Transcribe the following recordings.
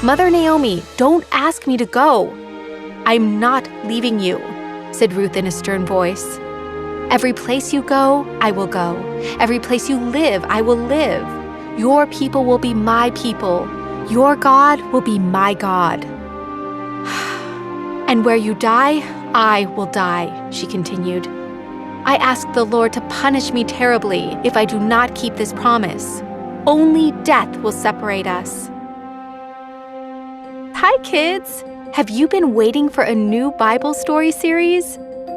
Mother Naomi, don't ask me to go." "I'm not leaving you," said Ruth in a stern voice. "Every place you go, I will go. Every place you live, I will live. Your people will be my people. Your God will be my God. And where you die, I will die," she continued. "I ask the Lord to punish me terribly if I do not keep this promise. Only death will separate us." Hi, kids! Have you been waiting for a new Bible story series?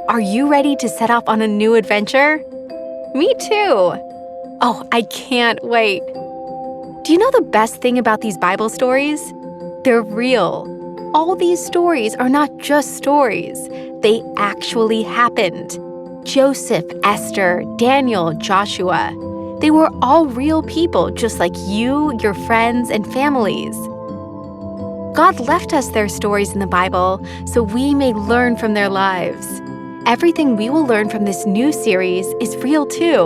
Are you ready to set off on a new adventure? Me too! Oh, I can't wait. Do you know the best thing about these Bible stories? They're real. All these stories are not just stories. They actually happened. Joseph, Esther, Daniel, Joshua. They were all real people just like you, your friends, and families. God left us their stories in the Bible so we may learn from their lives. Everything we will learn from this new series is real too.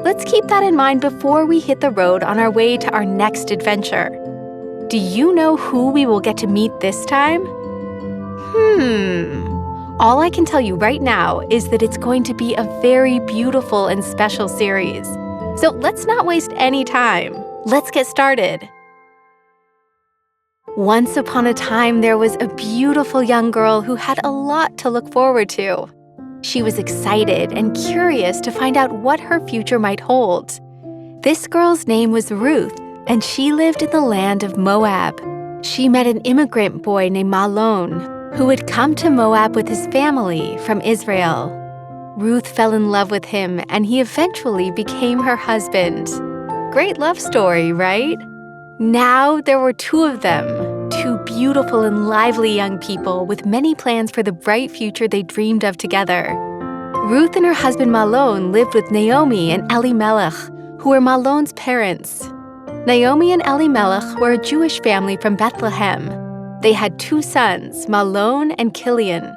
Let's keep that in mind before we hit the road on our way to our next adventure. Do you know who we will get to meet this time? All I can tell you right now is that it's going to be a very beautiful and special series. So let's not waste any time. Let's get started. Once upon a time, there was a beautiful young girl who had a lot to look forward to. She was excited and curious to find out what her future might hold. This girl's name was Ruth, and she lived in the land of Moab. She met an immigrant boy named Mahlon, who had come to Moab with his family from Israel. Ruth fell in love with him, and he eventually became her husband. Great love story, right? Now there were two of them, two beautiful and lively young people with many plans for the bright future they dreamed of together. Ruth and her husband Mahlon lived with Naomi and Elimelech, who were Mahlon's parents. Naomi and Elimelech were a Jewish family from Bethlehem. They had two sons, Mahlon and Kilian.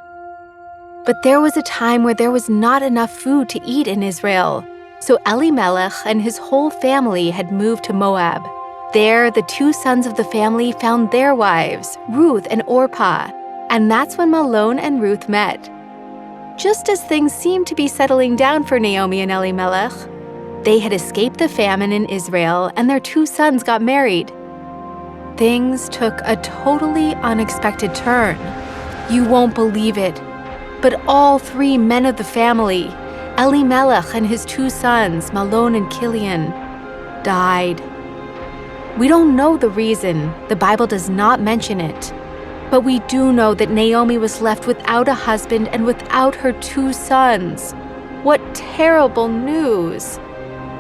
But there was a time where there was not enough food to eat in Israel, so Elimelech and his whole family had moved to Moab. There, the two sons of the family found their wives, Ruth and Orpah, and that's when Mahlon and Ruth met. Just as things seemed to be settling down for Naomi and Elimelech, they had escaped the famine in Israel and their two sons got married. Things took a totally unexpected turn. You won't believe it, but all three men of the family, Elimelech and his two sons, Mahlon and Kilian, died. We don't know the reason. The Bible does not mention it. But we do know that Naomi was left without a husband and without her two sons. What terrible news!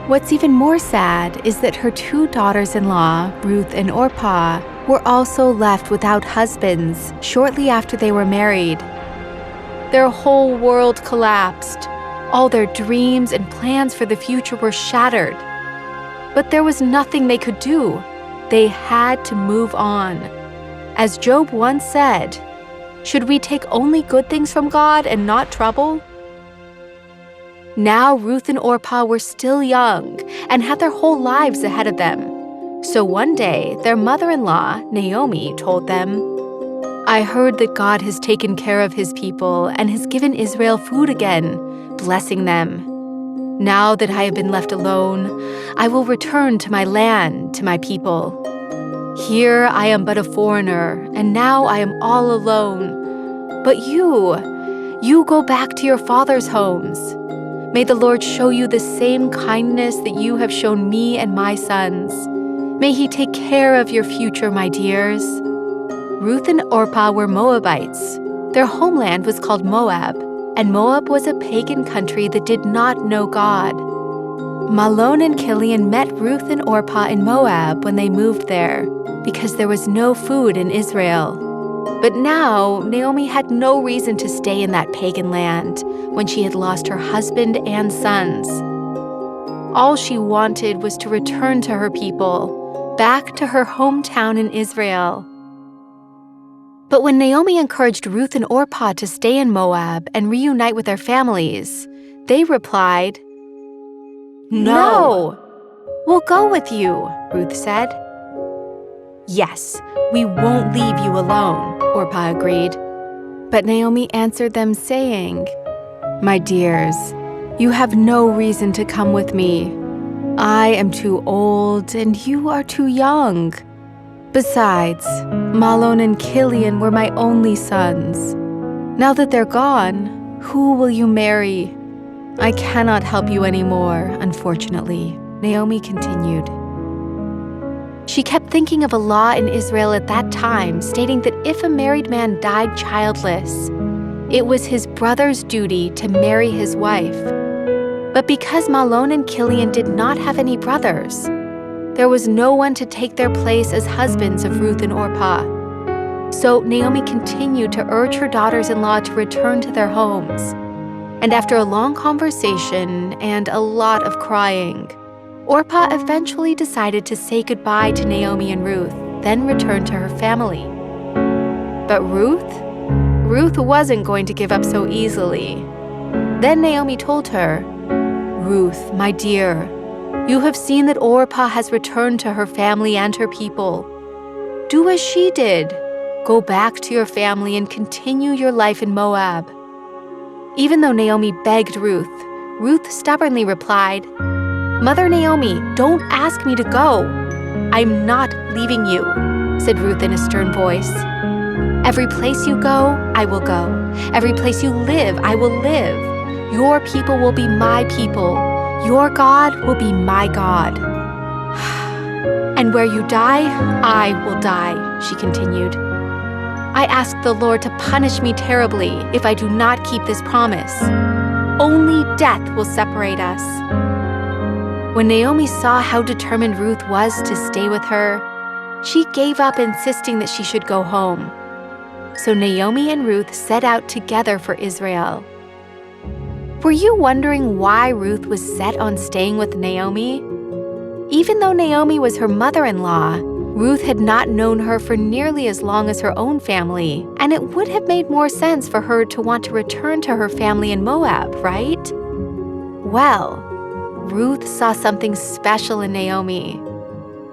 What's even more sad is that her two daughters-in-law, Ruth and Orpah, were also left without husbands shortly after they were married. Their whole world collapsed. All their dreams and plans for the future were shattered. But there was nothing they could do. They had to move on. As Job once said, "Should we take only good things from God and not trouble?" Now Ruth and Orpah were still young and had their whole lives ahead of them. So one day, their mother-in-law, Naomi, told them, "I heard that God has taken care of his people and has given Israel food again, blessing them. Now that I have been left alone, I will return to my land, to my people. Here I am but a foreigner, and now I am all alone. But you go back to your father's homes. May the Lord show you the same kindness that you have shown me and my sons. May he take care of your future, my dears." Ruth and Orpah were Moabites. Their homeland was called Moab, and Moab was a pagan country that did not know God. Mahlon and Kilian met Ruth and Orpah in Moab when they moved there, because there was no food in Israel. But now, Naomi had no reason to stay in that pagan land when she had lost her husband and sons. All she wanted was to return to her people, back to her hometown in Israel. But when Naomi encouraged Ruth and Orpah to stay in Moab and reunite with their families, they replied, "No! We'll go with you," Ruth said. "Yes, we won't leave you alone," Orpah agreed. But Naomi answered them, saying, "My dears, you have no reason to come with me. I am too old and you are too young. Besides, Mahlon and Chilion were my only sons. Now that they're gone, who will you marry? I cannot help you anymore, unfortunately," Naomi continued. She kept thinking of a law in Israel at that time stating that if a married man died childless, it was his brother's duty to marry his wife. But because Mahlon and Chilion did not have any brothers, there was no one to take their place as husbands of Ruth and Orpah. So Naomi continued to urge her daughters-in-law to return to their homes. And after a long conversation and a lot of crying, Orpah eventually decided to say goodbye to Naomi and Ruth, then return to her family. But Ruth wasn't going to give up so easily. Then Naomi told her, "Ruth, my dear, you have seen that Orpah has returned to her family and her people. Do as she did. Go back to your family and continue your life in Moab." Even though Naomi begged Ruth stubbornly replied, "Mother Naomi, don't ask me to go. I'm not leaving you," said Ruth in a stern voice. "Every place you go, I will go. Every place you live, I will live. Your people will be my people. Your God will be my God. And where you die, I will die," she continued. "I ask the Lord to punish me terribly if I do not keep this promise. Only death will separate us." When Naomi saw how determined Ruth was to stay with her, she gave up insisting that she should go home. So Naomi and Ruth set out together for Israel. Were you wondering why Ruth was set on staying with Naomi? Even though Naomi was her mother-in-law, Ruth had not known her for nearly as long as her own family, and it would have made more sense for her to want to return to her family in Moab, right? Well, Ruth saw something special in Naomi.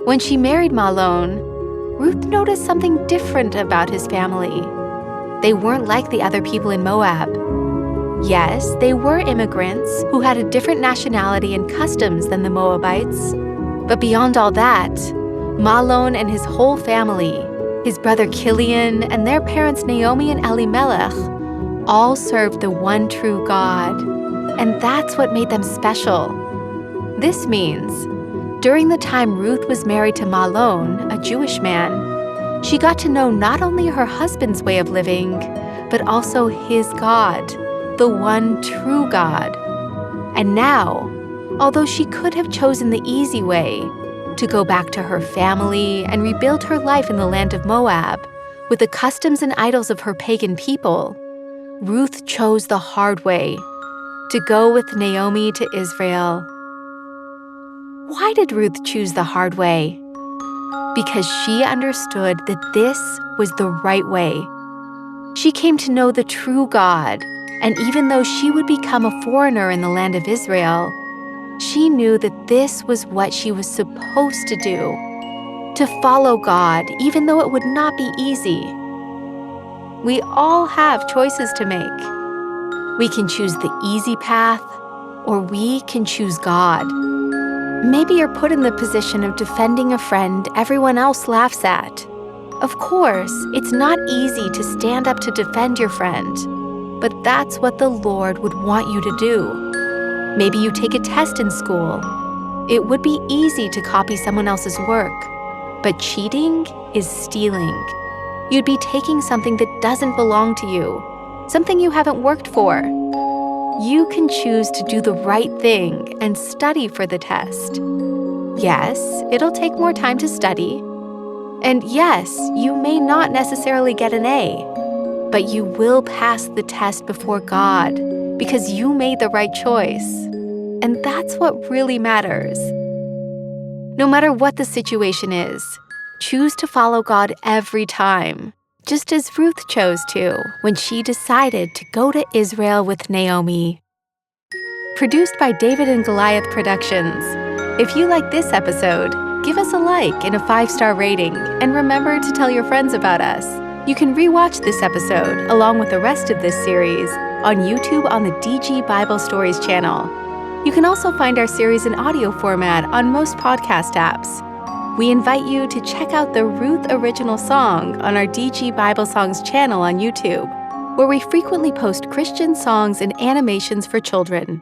When she married Mahlon, Ruth noticed something different about his family. They weren't like the other people in Moab. Yes, they were immigrants who had a different nationality and customs than the Moabites. But beyond all that, Mahlon and his whole family, his brother Chilion and their parents Naomi and Elimelech, all served the one true God. And that's what made them special. This means, during the time Ruth was married to Mahlon, a Jewish man, she got to know not only her husband's way of living, but also his God, the one true God. And now, although she could have chosen the easy way, to go back to her family and rebuild her life in the land of Moab, with the customs and idols of her pagan people, Ruth chose the hard way, to go with Naomi to Israel. Why did Ruth choose the hard way? Because she understood that this was the right way. She came to know the true God, and even though she would become a foreigner in the land of Israel, she knew that this was what she was supposed to do, to follow God, even though it would not be easy. We all have choices to make. We can choose the easy path, or we can choose God. Maybe you're put in the position of defending a friend everyone else laughs at. Of course, it's not easy to stand up to defend your friend, but that's what the Lord would want you to do. Maybe you take a test in school. It would be easy to copy someone else's work, but cheating is stealing. You'd be taking something that doesn't belong to you, something you haven't worked for. You can choose to do the right thing and study for the test. Yes, it'll take more time to study. And yes, you may not necessarily get an A, but you will pass the test before God because you made the right choice. And that's what really matters. No matter what the situation is, choose to follow God every time, just as Ruth chose to when she decided to go to Israel with Naomi. Produced by David and Goliath Productions. If you like this episode, give us a like and a 5-star rating, and remember to tell your friends about us. You can rewatch this episode, along with the rest of this series, on YouTube on the DG Bible Stories channel. You can also find our series in audio format on most podcast apps. We invite you to check out the Ruth original song on our DG Bible Songs channel on YouTube, where we frequently post Christian songs and animations for children.